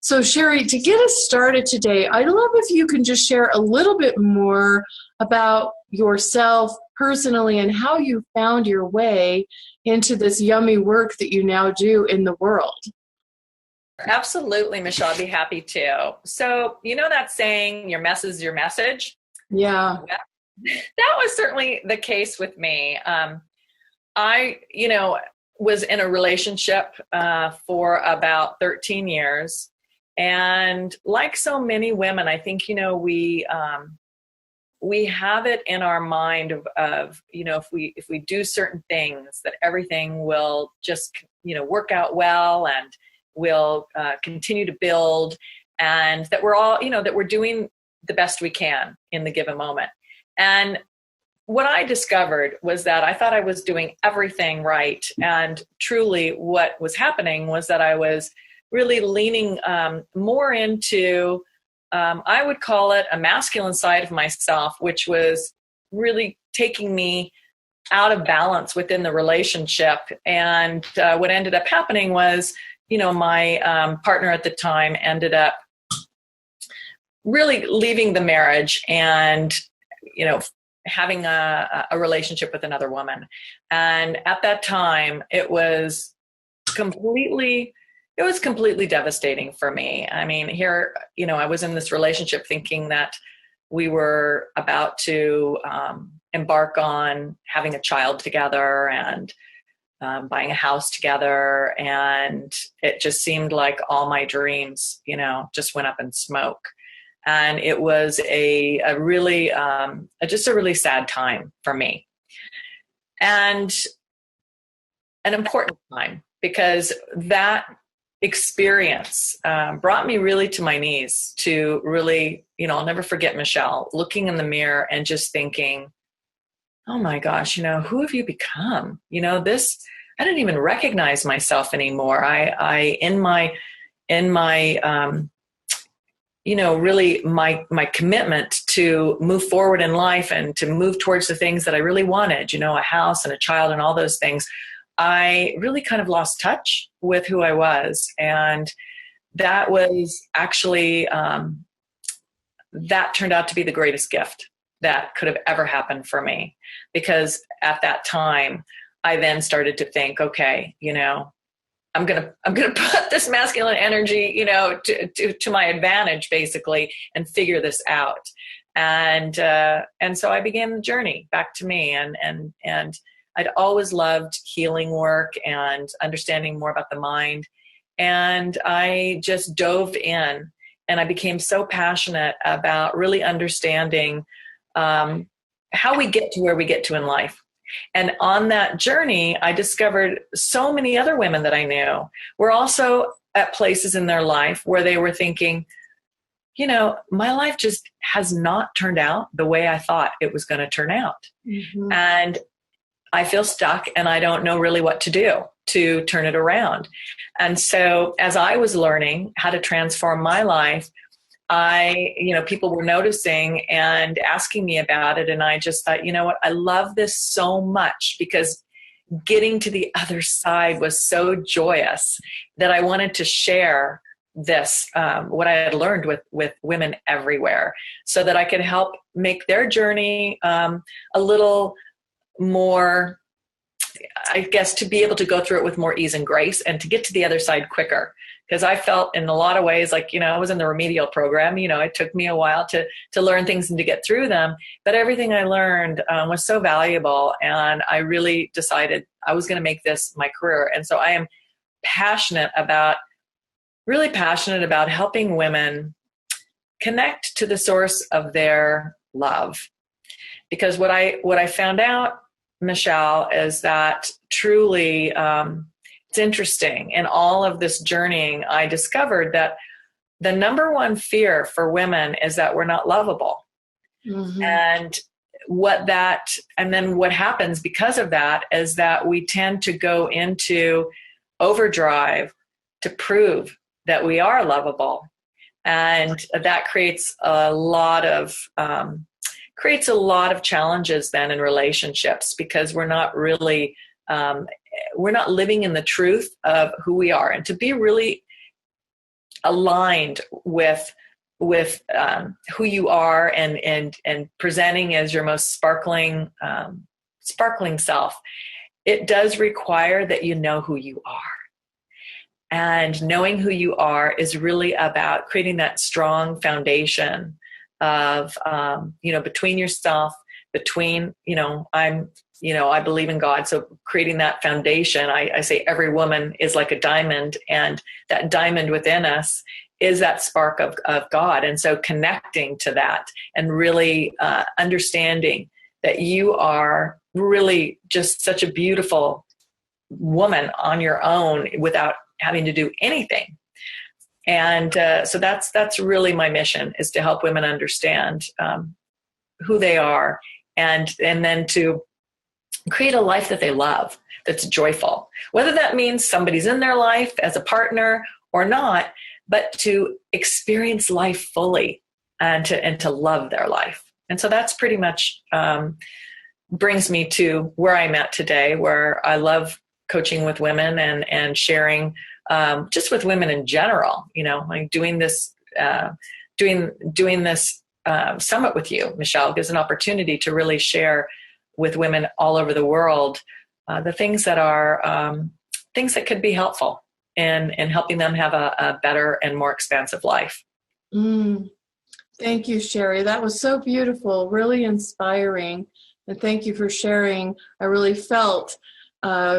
So Sherri, to get us started today, I'd love if you can just share a little bit more about yourself personally and how you found your way into this yummy work that you now do in the world. Absolutely, Michelle. I'd be happy to. So, you know that saying, your mess is your message? Yeah. Well, that was certainly the case with me. I was in a relationship for about 13 years. And like so many women, I think, we have it in our mind of if we do certain things, that everything will just, work out well and we'll continue to build, and that we're all, that we're doing the best we can in the given moment. And what I discovered was that I thought I was doing everything right. And truly what was happening was that I was really leaning more into, I would call it a masculine side of myself, which was really taking me out of balance within the relationship. And what ended up happening was, my partner at the time ended up really leaving the marriage and, having a relationship with another woman. And at that time, it was completely devastating for me. I mean, here, I was in this relationship thinking that we were about to embark on having a child together and buying a house together. And it just seemed like all my dreams, just went up in smoke. And it was a really sad time for me. And an important time, because that experience brought me really to my knees to really, I'll never forget, Michelle, looking in the mirror and just thinking, oh my gosh, who have you become? I didn't even recognize myself anymore. Really my commitment to move forward in life and to move towards the things that I really wanted, a house and a child and all those things, I really kind of lost touch with who I was. And that was actually, that turned out to be the greatest gift that could have ever happened for me. Because at that time, I then started to think, okay, I'm gonna put this masculine energy, to my advantage, basically, and figure this out. And so I began the journey back to me, and I'd always loved healing work and understanding more about the mind. And I just dove in, and I became so passionate about really understanding how we get to where we get to in life. And on that journey, I discovered so many other women that I knew were also at places in their life where they were thinking, my life just has not turned out the way I thought it was going to turn out. Mm-hmm. And I feel stuck and I don't know really what to do to turn it around. And so as I was learning how to transform my life, people were noticing and asking me about it. And I just thought, what, I love this so much, because getting to the other side was so joyous that I wanted to share this, what I had learned with women everywhere, so that I could help make their journey a little more, I guess, to be able to go through it with more ease and grace and to get to the other side quicker. Because I felt in a lot of ways like, I was in the remedial program, it took me a while to learn things and to get through them. But everything I learned was so valuable. And I really decided I was going to make this my career. And so I am really passionate about helping women connect to the source of their love. Because what I found out, Michelle, is that truly, it's interesting. In all of this journeying, I discovered that the number one fear for women is that we're not lovable. Mm-hmm. And then what happens because of that is that we tend to go into overdrive to prove that we are lovable. And that creates a lot of challenges then in relationships, because we're not really we're not living in the truth of who we are. And to be really aligned with who you are, and presenting as your most sparkling self, it does require that you know who you are. And knowing who you are is really about creating that strong foundation of, between yourself, between, I believe in God. So creating that foundation, I say every woman is like a diamond, and that diamond within us is that spark of God. And so connecting to that and really understanding that you are really just such a beautiful woman on your own without having to do anything. And so that's really my mission, is to help women understand who they are, and then to create a life that they love, that's joyful, whether that means somebody's in their life as a partner or not, but to experience life fully and to love their life. And so that's pretty much brings me to where I'm at today, where I love coaching with women and sharing just with women in general, like doing this summit with you, Michelle, gives an opportunity to really share with women all over the world the things that are things that could be helpful in helping them have a better and more expansive life. Thank you, Sherri. That was so beautiful, really inspiring. And thank you for sharing. I really felt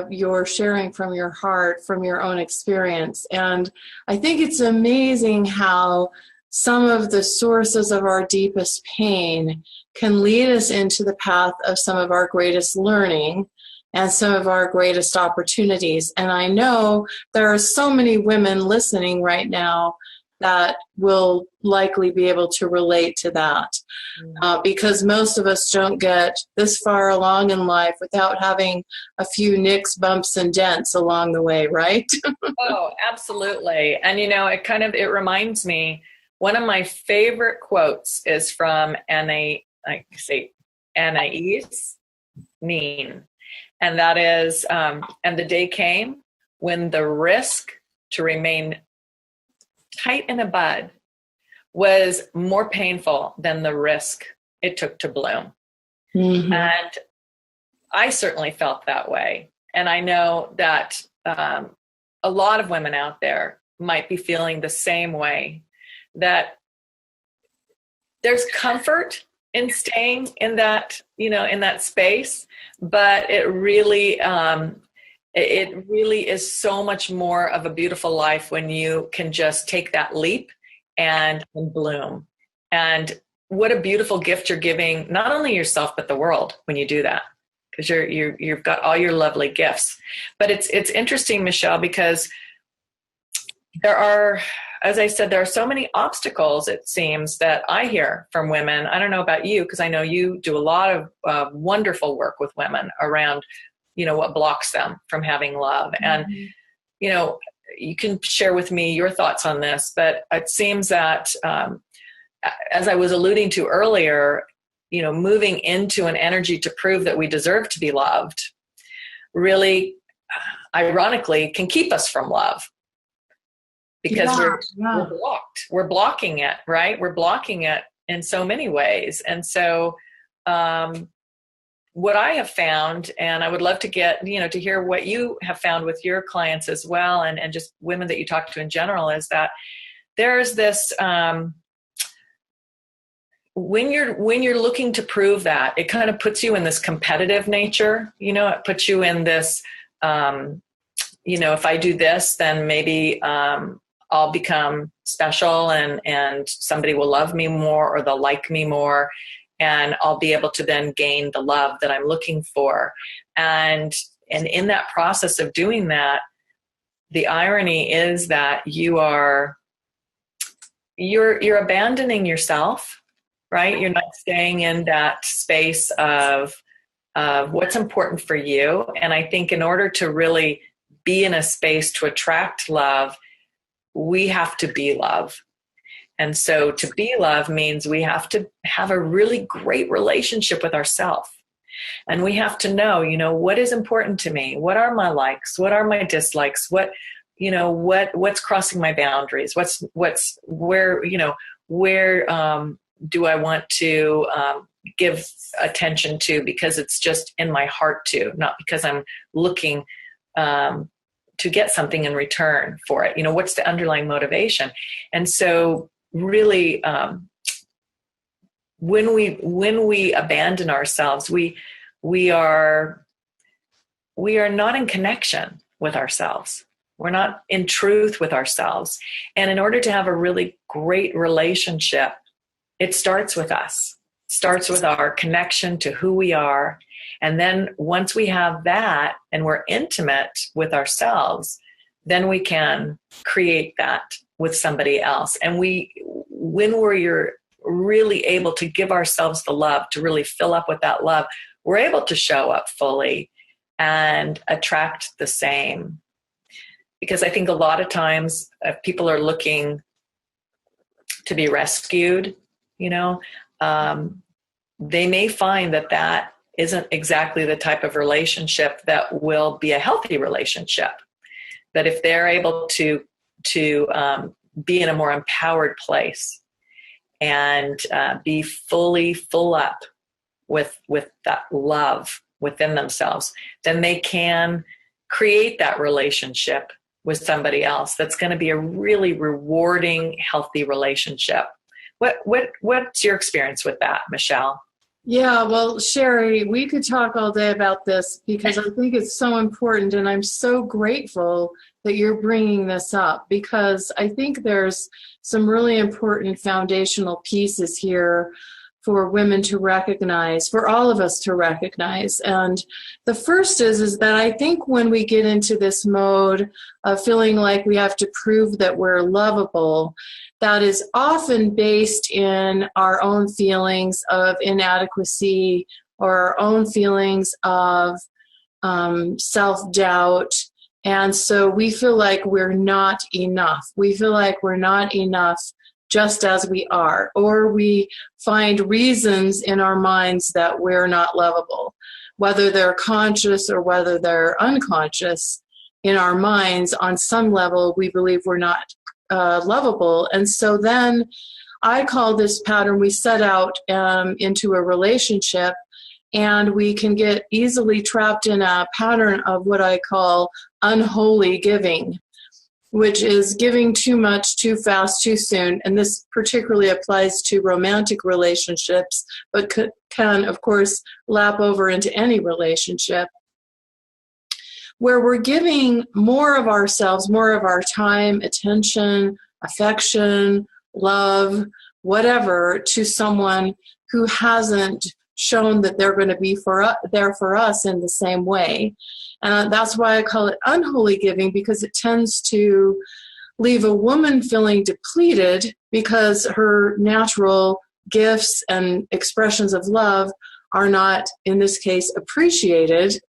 your sharing from your heart, from your own experience. And I think it's amazing how some of the sources of our deepest pain can lead us into the path of some of our greatest learning and some of our greatest opportunities. And I know there are so many women listening right now that will likely be able to relate to that, because most of us don't get this far along in life without having a few nicks, bumps, and dents along the way, right? Oh, absolutely. And it reminds me, one of my favorite quotes is from Anais Nin, and that is, and the day came when the risk to remain tight in a bud was more painful than the risk it took to bloom. Mm-hmm. And I certainly felt that way. And I know that a lot of women out there might be feeling the same way, that there's comfort in staying in that, in that space, but it really is so much more of a beautiful life when you can just take that leap and bloom. And what a beautiful gift you're giving, not only yourself, but the world when you do that, because you've got all your lovely gifts. But it's interesting, Michelle, because there are, as I said, there are so many obstacles, it seems, that I hear from women. I don't know about you, because I know you do a lot of wonderful work with women around what blocks them from having love. Mm-hmm. And, you can share with me your thoughts on this, but it seems that, as I was alluding to earlier, moving into an energy to prove that we deserve to be loved really, ironically, can keep us from love. Because we're blocked. We're blocking it, right? We're blocking it in so many ways. And so, what I have found, and I would love to get, to hear what you have found with your clients as well, and just women that you talk to in general, is that there's this, when you're looking to prove that, it kind of puts you in this competitive nature. It puts you in this, if I do this, then maybe I'll become special and somebody will love me more, or they'll like me more, and I'll be able to then gain the love that I'm looking for. And in that process of doing that, the irony is that you're abandoning yourself, right? You're not staying in that space of what's important for you. And I think in order to really be in a space to attract love, we have to be love. And so to be love means we have to have a really great relationship with ourselves. And we have to know, what is important to me? What are my likes? What are my dislikes? What what's crossing my boundaries? Where do I want to give attention to because it's just in my heart to, not because I'm looking to get something in return for it. What's the underlying motivation? And so really, when we abandon ourselves, we are not in connection with ourselves. We're not in truth with ourselves. And in order to have a really great relationship, it starts with us. It starts with our connection to who we are. And then once we have that and we're intimate with ourselves, then we can create that with somebody else. And when we're really able to give ourselves the love, to really fill up with that love, we're able to show up fully and attract the same. Because I think a lot of times people are looking to be rescued, they may find that isn't exactly the type of relationship that will be a healthy relationship. That if they're able to be in a more empowered place and be full up with that love within themselves, then they can create that relationship with somebody else that's going to be a really rewarding, healthy relationship. What's your experience with that, Michelle? Yeah, well, Sherri, we could talk all day about this because I think it's so important, and I'm so grateful that you're bringing this up because I think there's some really important foundational pieces here for women to recognize, for all of us to recognize. And the first is that I think when we get into this mode of feeling like we have to prove that we're lovable, that is often based in our own feelings of inadequacy or our own feelings of self-doubt. And so we feel like we're not enough. We feel like we're not enough just as we are, or we find reasons in our minds that we're not lovable, whether they're conscious or whether they're unconscious. In our minds, on some level, we believe we're not lovable. And so then I call this pattern, we set out into a relationship, and we can get easily trapped in a pattern of what I call unholy giving, which is giving too much, too fast, too soon. And this particularly applies to romantic relationships, but can, of course, lap over into any relationship, where we're giving more of ourselves, more of our time, attention, affection, love, whatever, to someone who hasn't shown that they're going to be there for us in the same way. And that's why I call it unholy giving, because it tends to leave a woman feeling depleted because her natural gifts and expressions of love are not, in this case, appreciated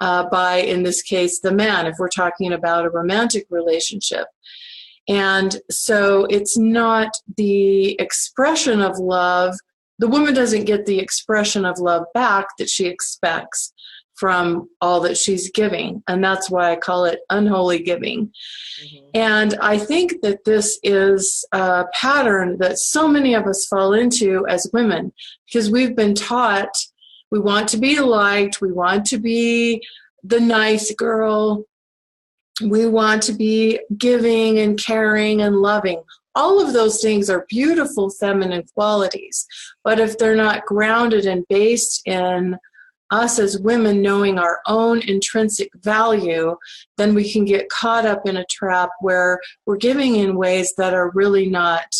by, in this case, the man, if we're talking about a romantic relationship. And so it's not the expression of love. The woman doesn't get the expression of love back that she expects from all that she's giving. And that's why I call it unholy giving. Mm-hmm. And I think that this is a pattern that so many of us fall into as women, because we've been taught we want to be liked, we want to be the nice girl, we want to be giving and caring and loving. All of those things are beautiful feminine qualities, but if they're not grounded and based in us as women knowing our own intrinsic value, then we can get caught up in a trap where we're giving in ways that are really not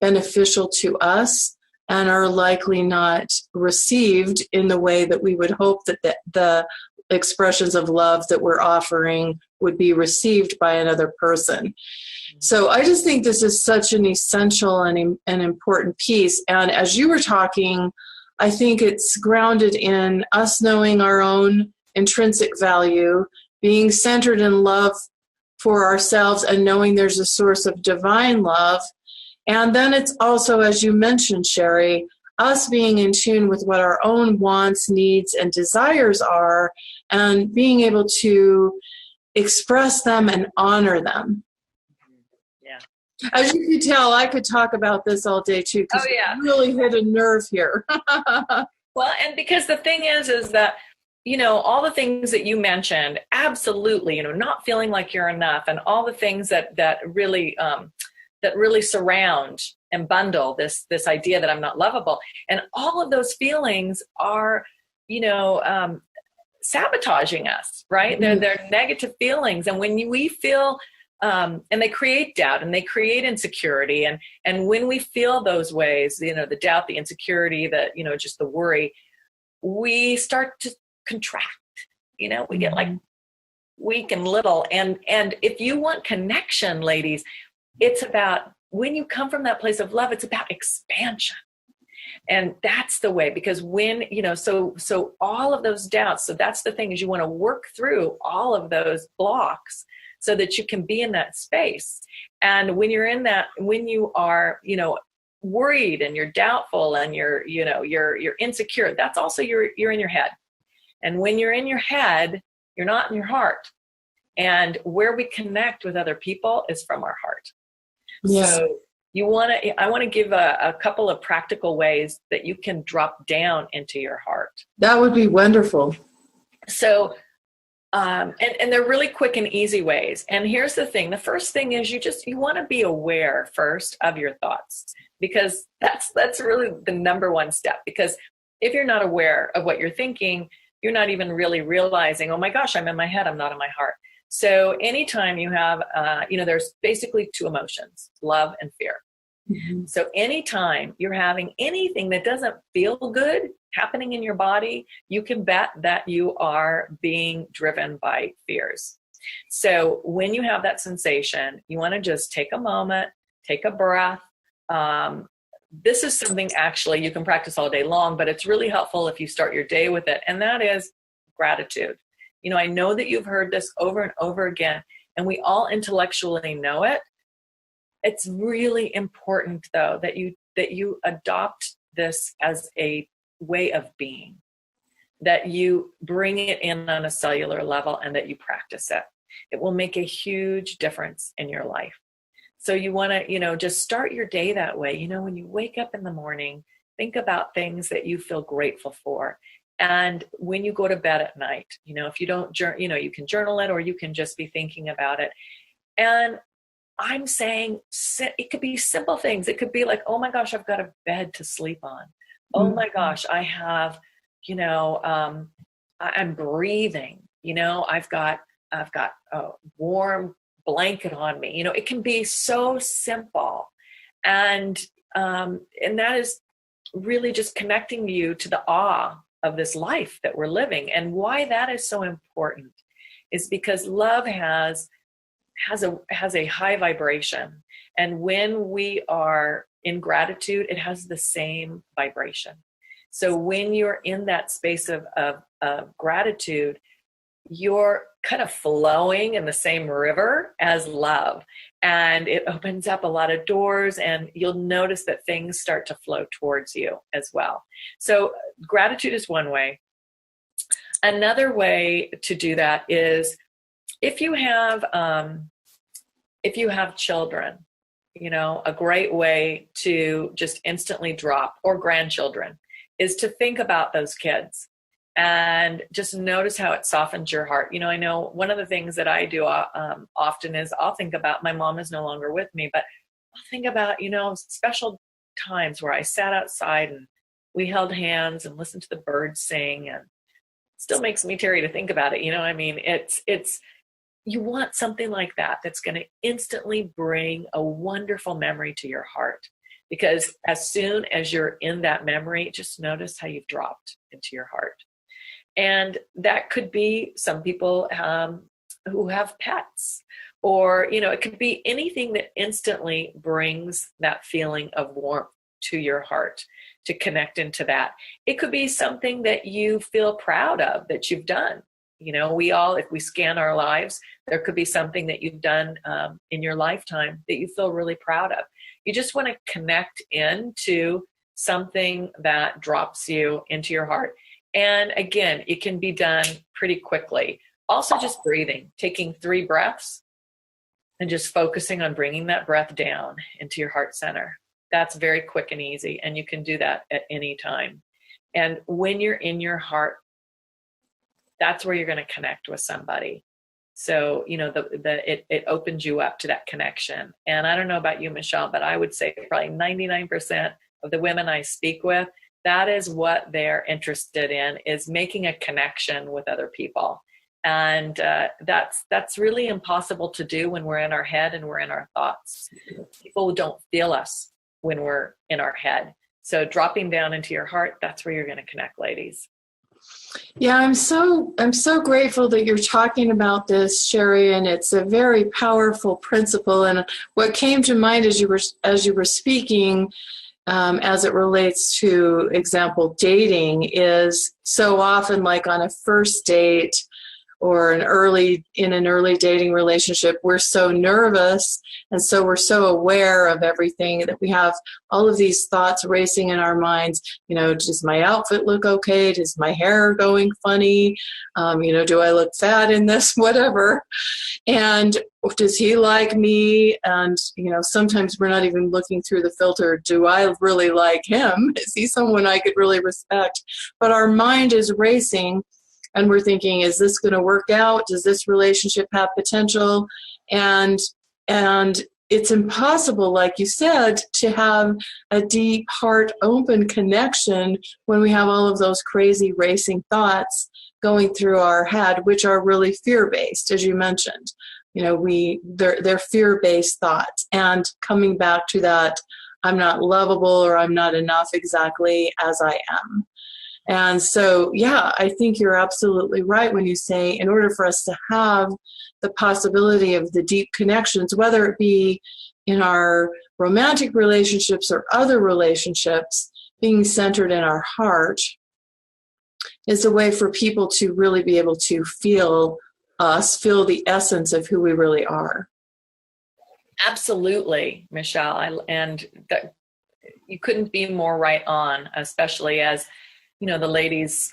beneficial to us and are likely not received in the way that we would hope that the expressions of love that we're offering would be received by another person. So I just think this is such an essential and an important piece. And as you were talking, I think it's grounded in us knowing our own intrinsic value, being centered in love for ourselves and knowing there's a source of divine love. And then it's also, as you mentioned, Sherri, us being in tune with what our own wants, needs, and desires are, and being able to express them and honor them. Yeah. As you can tell, I could talk about this all day too, because yeah. you really hit a nerve here. Well, and because the thing is that, all the things that you mentioned, absolutely, not feeling like you're enough, and all the things that really surround and bundle this idea that I'm not lovable, and all of those feelings are, sabotaging us, right? Mm-hmm. They're negative feelings, and when we feel, and they create doubt and they create insecurity, and when we feel those ways, the doubt, the insecurity, just the worry, we start to contract, we get like weak and little. And if you want connection, ladies, it's about, when you come from that place of love, it's about expansion. And that's the way, because when, so all of those doubts, so that's the thing, is you want to work through all of those blocks so that you can be in that space. And when you're in that, when you are, worried and you're doubtful and you're insecure, that's also, you're in your head. And when you're in your head, you're not in your heart. And where we connect with other people is from our heart. Yeah. So I want to give a couple of practical ways that you can drop down into your heart. That would be wonderful. So, and they're really quick and easy ways. And here's the thing. The first thing is you want to be aware first of your thoughts, because that's really the number one step. Because if you're not aware of what you're thinking, you're not even really realizing, oh my gosh, I'm in my head, I'm not in my heart. So anytime you have, there's basically two emotions, love and fear. Mm-hmm. So anytime you're having anything that doesn't feel good happening in your body, you can bet that you are being driven by fears. So when you have that sensation, you want to just take a moment, take a breath. This is something actually you can practice all day long, but it's really helpful if you start your day with it. And that is gratitude. I know that you've heard this over and over again, and we all intellectually know it. It's really important, though, that you adopt this as a way of being, that you bring it in on a cellular level, and that you practice it. It will make a huge difference in your life. So you want to, just start your day that way. When you wake up in the morning, think about things that you feel grateful for. And when you go to bed at night, if you don't, you can journal it, or you can just be thinking about it. And I'm saying it could be simple things. It could be like, oh my gosh, I've got a bed to sleep on. Oh my gosh, I have, I'm breathing. I've got a warm blanket on me. It can be so simple, and that is really just connecting you to the awe of this life that we're living. And why that is so important is because love has a high vibration, and when we are in gratitude, it has the same vibration. So when you're in that space of gratitude, you're kind of flowing in the same river as love, and it opens up a lot of doors, and you'll notice that things start to flow towards you as well. So gratitude is one way. Another way to do that is if you have children, a great way to just instantly drop, or grandchildren, is to think about those kids and just notice how it softens your heart. I know one of the things that I do often is I'll think about, my mom is no longer with me, but I'll think about, special times where I sat outside and we held hands and listened to the birds sing, and it still makes me teary to think about it. It's you want something like that that's going to instantly bring a wonderful memory to your heart, because as soon as you're in that memory, just notice how you've dropped into your heart. And that could be some people who have pets, or, it could be anything that instantly brings that feeling of warmth to your heart, to connect into that. It could be something that you feel proud of that you've done. We all, if we scan our lives, there could be something that you've done in your lifetime that you feel really proud of. You just want to connect into something that drops you into your heart. And again, it can be done pretty quickly. Also just breathing, taking 3 breaths and just focusing on bringing that breath down into your heart center. That's very quick and easy, and you can do that at any time. And when you're in your heart, that's where you're going to connect with somebody. So, it opens you up to that connection. And I don't know about you, Michelle, but I would say probably 99% of the women I speak with, that is what they're interested in, is making a connection with other people. And that's really impossible to do when we're in our head and we're in our thoughts. People don't feel us when we're in our head. So dropping down into your heart, that's where you're going to connect, ladies. Yeah, I'm so grateful that you're talking about this, Sherri, and it's a very powerful principle. And what came to mind as you were speaking, as it relates to, example, dating, is so often, like on a first date or in an early dating relationship, we're so nervous, and so we're so aware of everything that we have all of these thoughts racing in our minds. Does my outfit look okay? Does my hair going funny? Do I look fat in this? Whatever. And does he like me? And, sometimes we're not even looking through the filter. Do I really like him? Is he someone I could really respect? But our mind is racing, and we're thinking, is this going to work out? Does this relationship have potential? And it's impossible, like you said, to have a deep, heart open connection when we have all of those crazy racing thoughts going through our head, which are really fear-based, as you mentioned. They're fear-based thoughts. And coming back to that, I'm not lovable or I'm not enough exactly as I am. And so, yeah, I think you're absolutely right when you say, in order for us to have the possibility of the deep connections, whether it be in our romantic relationships or other relationships, being centered in our heart is a way for people to really be able to feel us, feel the essence of who we really are. Absolutely, Michelle. You couldn't be more right on, especially as the ladies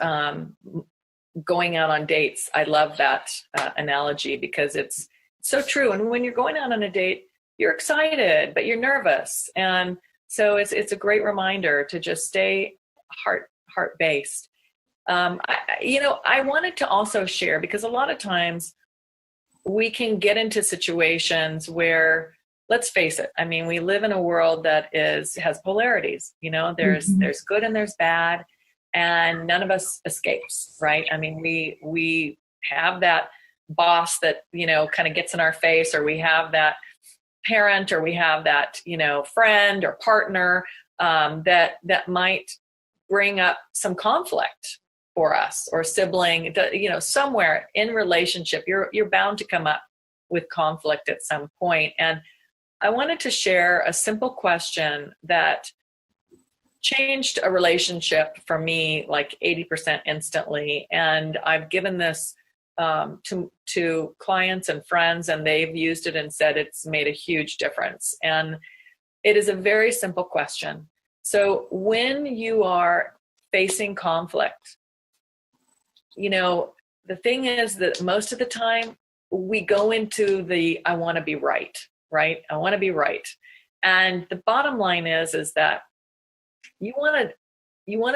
going out on dates. I love that analogy because it's so true. And when you're going out on a date, you're excited, but you're nervous. And so it's a great reminder to just stay heart-based. I wanted to also share, because a lot of times we can get into situations where, let's face it, I mean, we live in a world that has polarities. There's good and there's bad. And none of us escapes, right? I mean, we have that boss that, kind of gets in our face, or we have that parent, or we have that, friend or partner that might bring up some conflict for us, or sibling, somewhere in relationship, you're bound to come up with conflict at some point. And I wanted to share a simple question that changed a relationship for me like 80% instantly. And I've given this to clients and friends, and they've used it and said it's made a huge difference. And it is a very simple question. So when you are facing conflict, the thing is that most of the time we go into I want to be right? I want to be right. And the bottom line is that you want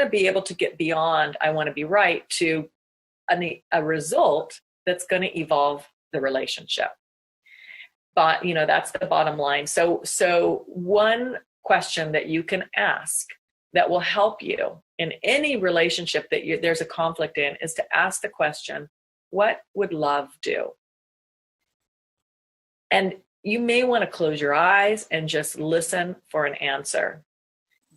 to be able to get beyond I want to be right to a result that's going to evolve the relationship. But that's the bottom line. So one question that you can ask that will help you in any relationship that there's a conflict in is to ask the question, what would love do? And you may want to close your eyes and just listen for an answer.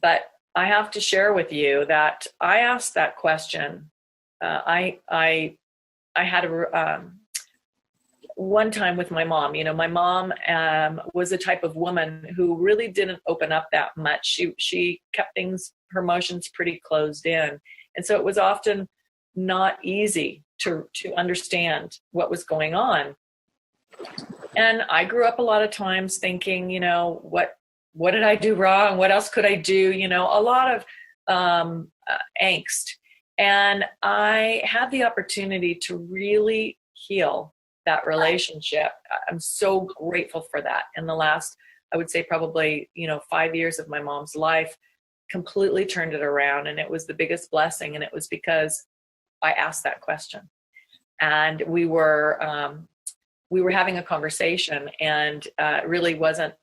But I have to share with you that I asked that question. I had one time with my mom. My mom was the type of woman who really didn't open up that much. She kept her emotions pretty closed in, and so it was often not easy to understand what was going on. And I grew up a lot of times thinking, what did I do wrong? What else could I do? A lot of angst. And I had the opportunity to really heal that relationship. I'm so grateful for that. In the last, I would say probably, 5 years of my mom's life, completely turned it around. And it was the biggest blessing. And it was because I asked that question. And we were having a conversation, and it really wasn't,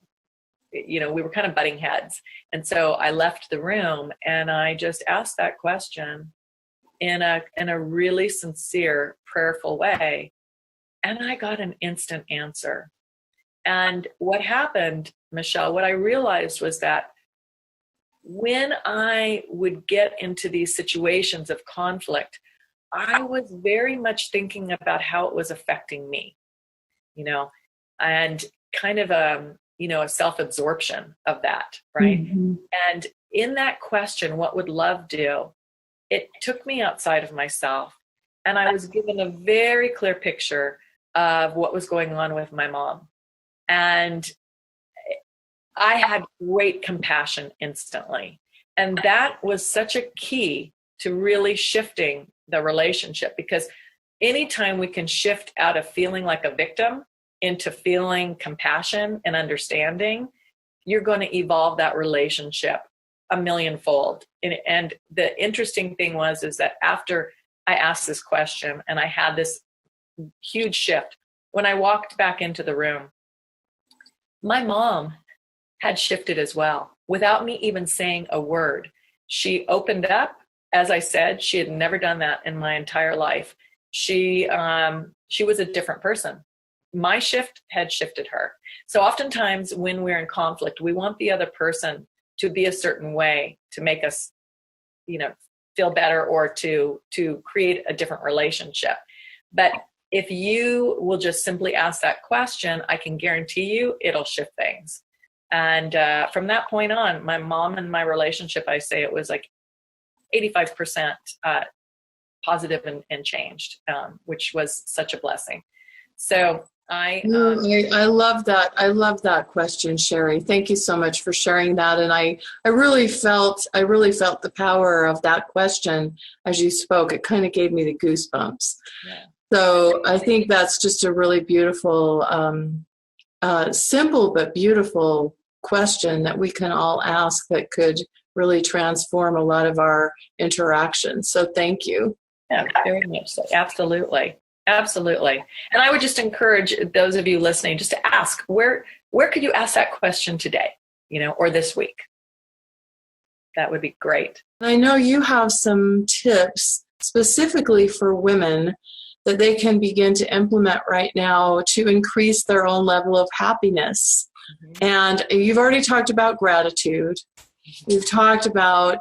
we were kind of butting heads. And so I left the room and I just asked that question in a really sincere, prayerful way. And I got an instant answer. And what happened, Michelle, what I realized was that when I would get into these situations of conflict, I was very much thinking about how it was affecting me, and kind of a self-absorption of that, right? Mm-hmm. And in that question, what would love do? It took me outside of myself, and I was given a very clear picture of what was going on with my mom. And I had great compassion instantly. And that was such a key to really shifting the relationship, because anytime we can shift out of feeling like a victim into feeling compassion and understanding, you're going to evolve that relationship a millionfold. And the interesting thing is that after I asked this question and I had this huge shift, when I walked back into the room, my mom had shifted as well without me even saying a word. She opened up. As I said, she had never done that in my entire life. She was a different person. My shift had shifted her. So oftentimes when we're in conflict, we want the other person to be a certain way to make us, feel better, or to create a different relationship. But if you will just simply ask that question, I can guarantee you it'll shift things. And from that point on, my mom and my relationship, I say it was like 85% positive and changed, which was such a blessing. So I love that. I love that question, Sherri. Thank you so much for sharing that. And I really felt the power of that question as you spoke. It kind of gave me the goosebumps. Yeah. So I think that's just a really beautiful, simple but beautiful question that we can all ask that could really transform a lot of our interactions. So thank you. Yeah, very much so. Absolutely. Absolutely. And I would just encourage those of you listening just to ask, where could you ask that question today, or this week? That would be great. I know you have some tips specifically for women that they can begin to implement right now to increase their own level of happiness. Mm-hmm. And you've already talked about gratitude. You've talked about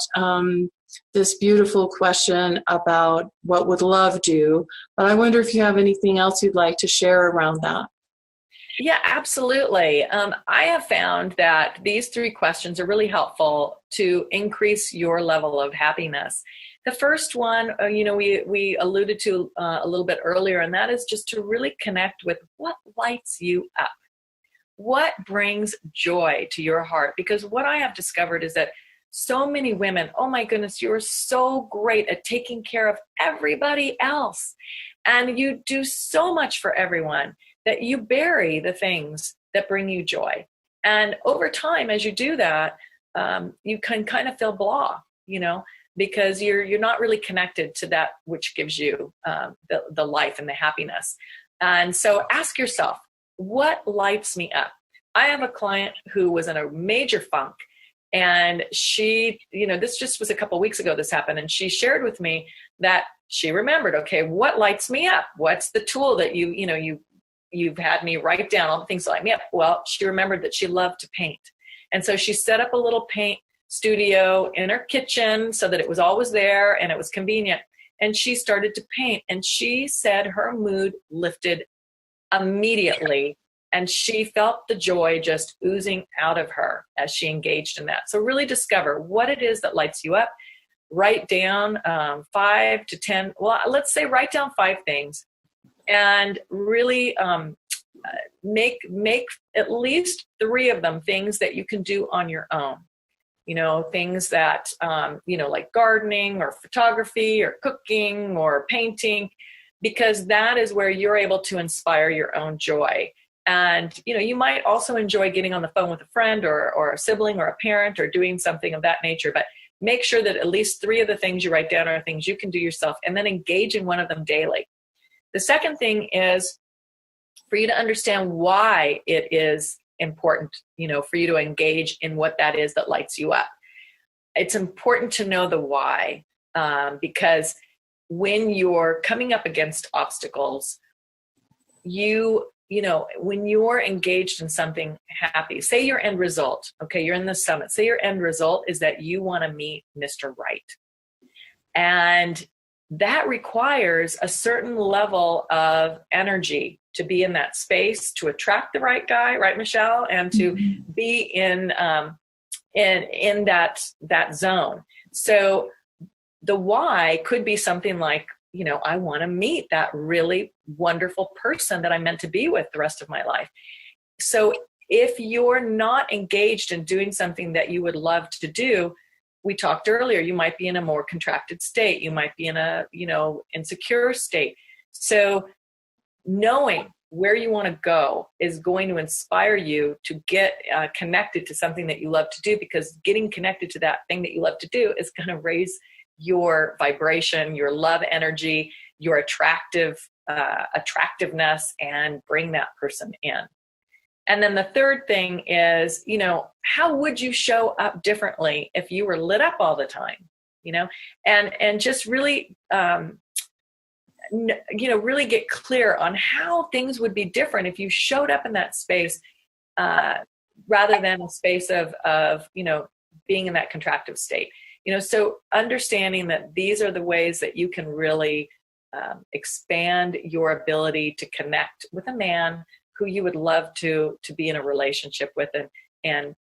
this beautiful question about what would love do, but I wonder if you have anything else you'd like to share around that. Yeah, absolutely. I have found that these 3 questions are really helpful to increase your level of happiness. The first one, we alluded to a little bit earlier, and that is just to really connect with what lights you up. What brings joy to your heart? Because what I have discovered is that so many women, oh my goodness, you're so great at taking care of everybody else. And you do so much for everyone that you bury the things that bring you joy. And over time, as you do that, you can kind of feel blah, because you're not really connected to that which gives you the life and the happiness. And so ask yourself, what lights me up? I have a client who was in a major funk, and she, this just was a couple of weeks ago this happened, and she shared with me that she remembered, okay, what lights me up? What's the tool that you've had me write down all the things that light me up? Well, she remembered that she loved to paint. And so she set up a little paint studio in her kitchen so that it was always there and it was convenient. And she started to paint, and she said her mood lifted immediately, and she felt the joy just oozing out of her as she engaged in that. So really discover what it is that lights you up. Write down 5 to 10, well, let's say write down 5 things, and really make at least 3 of them things that you can do on your own. Things that, like gardening or photography or cooking or painting, because that is where you're able to inspire your own joy. And, you might also enjoy getting on the phone with a friend or a sibling or a parent or doing something of that nature. But make sure that at least 3 of the things you write down are things you can do yourself, and then engage in one of them daily. The second thing is for you to understand why it is important, for you to engage in what that is that lights you up. It's important to know the why, because when you're coming up against obstacles, when you're engaged in something happy, say your end result, okay, you're in the summit, say your end result is that you want to meet Mr. Right. And that requires a certain level of energy to be in that space, to attract the right guy, right, Michelle, and to be in that zone. So the why could be something like, I want to meet that really wonderful person that I'm meant to be with the rest of my life. So if you're not engaged in doing something that you would love to do, we talked earlier, you might be in a more contracted state. You might be in a, insecure state. So knowing where you want to go is going to inspire you to get connected to something that you love to do, because getting connected to that thing that you love to do is going to raise your vibration, your love energy, your attractiveness, and bring that person in. And then the third thing is, how would you show up differently if you were lit up all the time, and just really, really get clear on how things would be different if you showed up in that space, rather than a space of being in that contractive state. So understanding that these are the ways that you can really expand your ability to connect with a man who you would love to be in a relationship with. And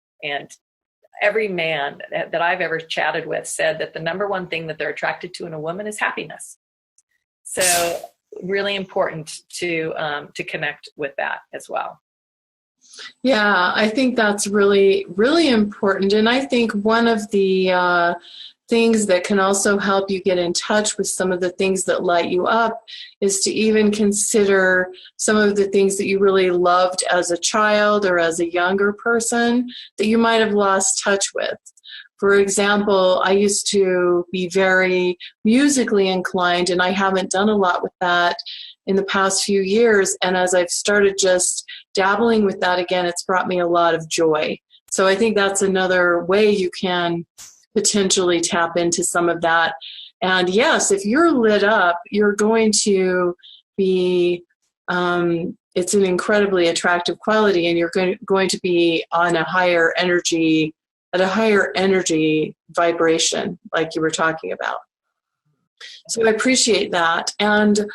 every man that I've ever chatted with said that the number one thing that they're attracted to in a woman is happiness. So really important to connect with that as well. Yeah, I think that's really, really important. And I think one of the things that can also help you get in touch with some of the things that light you up is to even consider some of the things that you really loved as a child or as a younger person that you might have lost touch with. For example, I used to be very musically inclined, and I haven't done a lot with that in the past few years. And as I've started just dabbling with that again, it's brought me a lot of joy. So I think that's another way you can potentially tap into some of that. And yes, if you're lit up, you're going to be, it's an incredibly attractive quality, and you're going to be on a higher energy, at a higher energy vibration, like you were talking about. So I appreciate that. And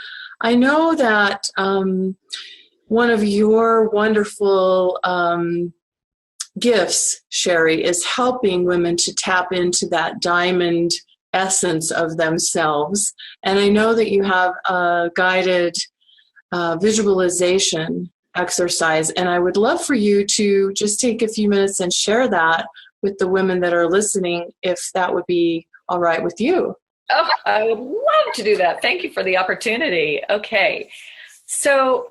I know that one of your wonderful gifts, Sherri, is helping women to tap into that diamond essence of themselves. And I know that you have a guided visualization exercise, and I would love for you to just take a few minutes and share that with the women that are listening, if that would be all right with you. Oh, I would love to do that. Thank you for the opportunity. Okay. So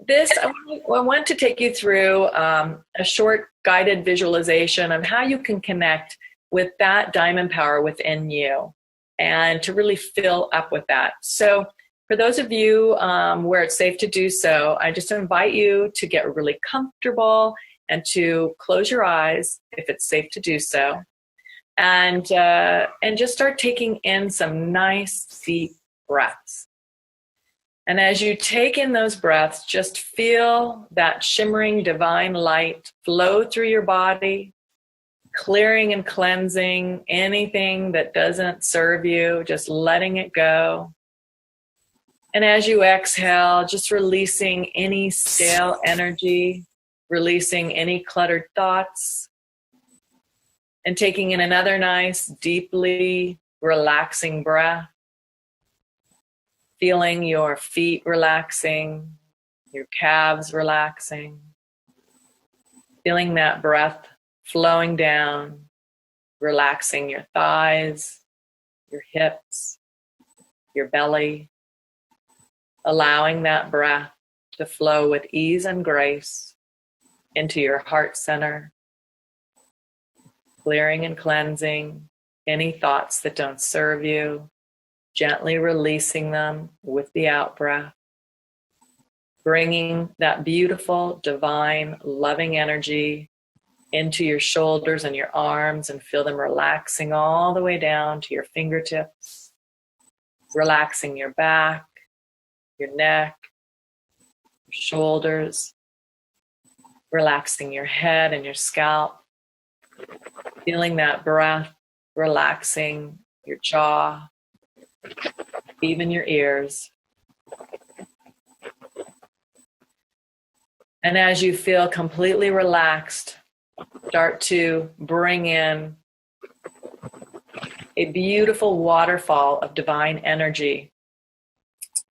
I want to take you through a short guided visualization of how you can connect with that diamond power within you and to really fill up with that. So for those of you where it's safe to do so, I just invite you to get really comfortable and to close your eyes if it's safe to do so. And just start taking in some nice deep breaths. And as you take in those breaths, just feel that shimmering divine light flow through your body, clearing and cleansing anything that doesn't serve you, just letting it go. And as you exhale, just releasing any stale energy, releasing any cluttered thoughts, and taking in another nice, deeply relaxing breath. Feeling your feet relaxing, your calves relaxing. Feeling that breath flowing down, relaxing your thighs, your hips, your belly, allowing that breath to flow with ease and grace into your heart center, clearing and cleansing any thoughts that don't serve you, gently releasing them with the out breath, bringing that beautiful, divine, loving energy into your shoulders and your arms, and feel them relaxing all the way down to your fingertips, relaxing your back, your neck, your shoulders, relaxing your head and your scalp, feeling that breath relaxing your jaw, even your ears. And as you feel completely relaxed, start to bring in a beautiful waterfall of divine energy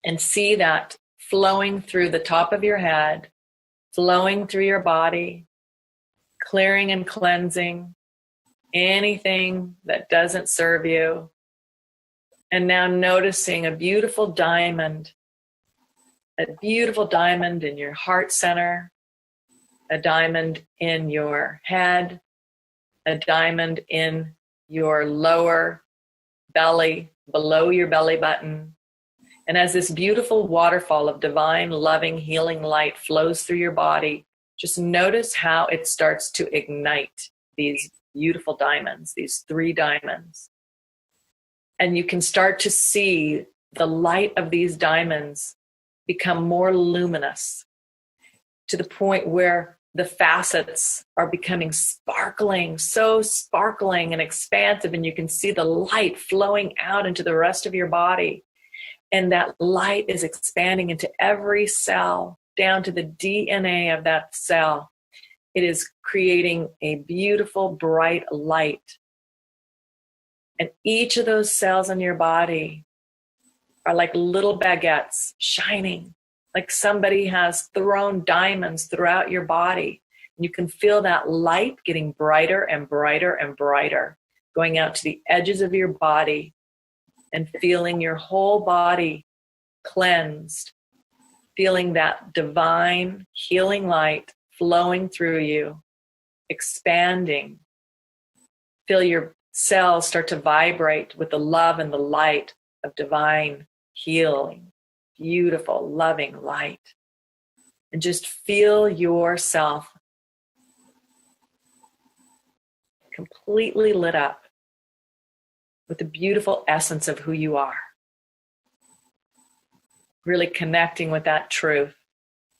and see that flowing through the top of your head, flowing through your body, clearing and cleansing anything that doesn't serve you. And now noticing a beautiful diamond in your heart center, a diamond in your head, a diamond in your lower belly, below your belly button. And as this beautiful waterfall of divine, loving, healing light flows through your body, just notice how it starts to ignite these beautiful diamonds, these 3 diamonds. And you can start to see the light of these diamonds become more luminous to the point where the facets are becoming sparkling, so sparkling and expansive, and you can see the light flowing out into the rest of your body. And that light is expanding into every cell, down to the DNA of that cell. It is creating a beautiful, bright light. And each of those cells in your body are like little baguettes shining, like somebody has thrown diamonds throughout your body. And you can feel that light getting brighter and brighter and brighter, going out to the edges of your body and feeling your whole body cleansed, feeling that divine healing light flowing through you, expanding. Feel your cells start to vibrate with the love and the light of divine healing, beautiful, loving light. And just feel yourself completely lit up with the beautiful essence of who you are. Really connecting with that truth.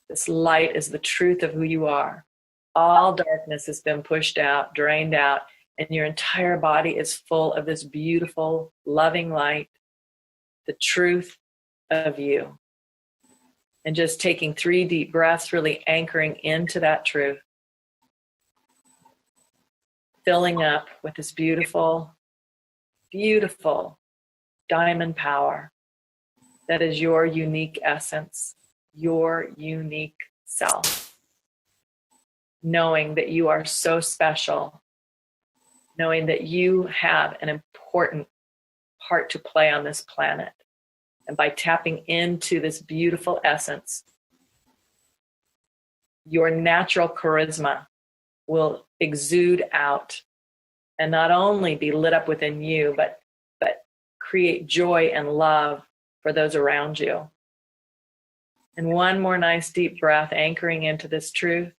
This light is the truth of who you are. All darkness has been pushed out, drained out, and your entire body is full of this beautiful, loving light, the truth of you. And just taking 3 deep breaths, really anchoring into that truth. Filling up with this beautiful, beautiful diamond power that is your unique essence, your unique self. Knowing that you are so special, knowing that you have an important part to play on this planet. And by tapping into this beautiful essence, your natural charisma will exude out and not only be lit up within you, but create joy and love for those around you. And one more nice deep breath, anchoring into this truth.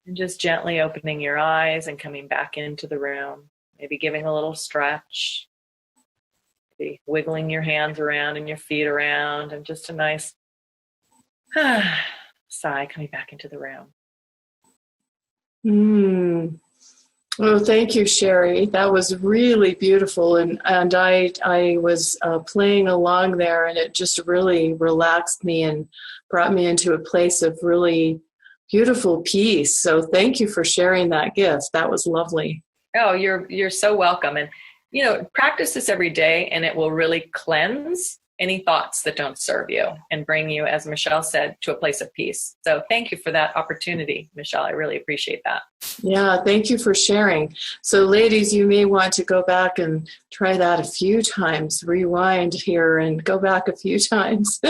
And just gently opening your eyes and coming back into the room. Maybe giving a little stretch. Maybe wiggling your hands around and your feet around. And just a nice sigh coming back into the room. Oh, thank you, Sherri. That was really beautiful, and I was playing along there, and it just really relaxed me and brought me into a place of really beautiful peace. So thank you for sharing that gift. That was lovely. Oh, you're so welcome. And practice this every day, and it will really cleanse any thoughts that don't serve you and bring you, as Michelle said, to a place of peace. So thank you for that opportunity, Michelle. I really appreciate that. Yeah, thank you for sharing. So ladies, you may want to go back and try that a few times, rewind here and go back a few times.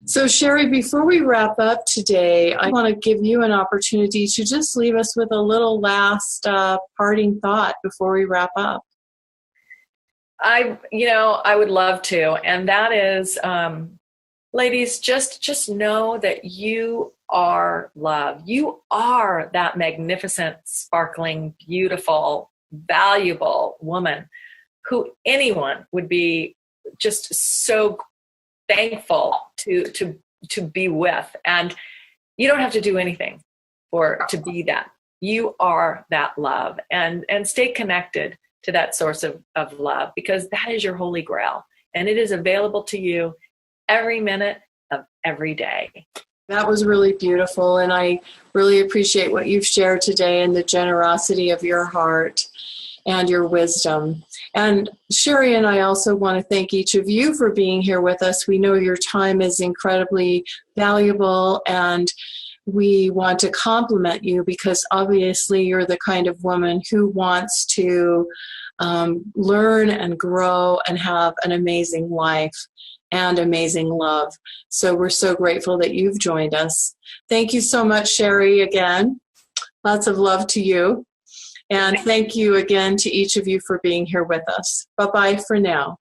So Sherri, before we wrap up today, I want to give you an opportunity to just leave us with a little last parting thought before we wrap up. I would love to. And that is, ladies, just know that you are love. You are that magnificent, sparkling, beautiful, valuable woman who anyone would be just so thankful to be with. And you don't have to do anything to be that. You are that love, and stay connected to that source of love, because that is your holy grail, and it is available to you every minute of every day. That was really beautiful, and I really appreciate what you've shared today and the generosity of your heart and your wisdom. And Sherri and I also want to thank each of you for being here with us. We know your time is incredibly valuable, and we want to compliment you because obviously you're the kind of woman who wants to learn and grow and have an amazing life and amazing love. So we're so grateful that you've joined us. Thank you so much, Sherri, again. Lots of love to you. And thank you again to each of you for being here with us. Bye-bye for now.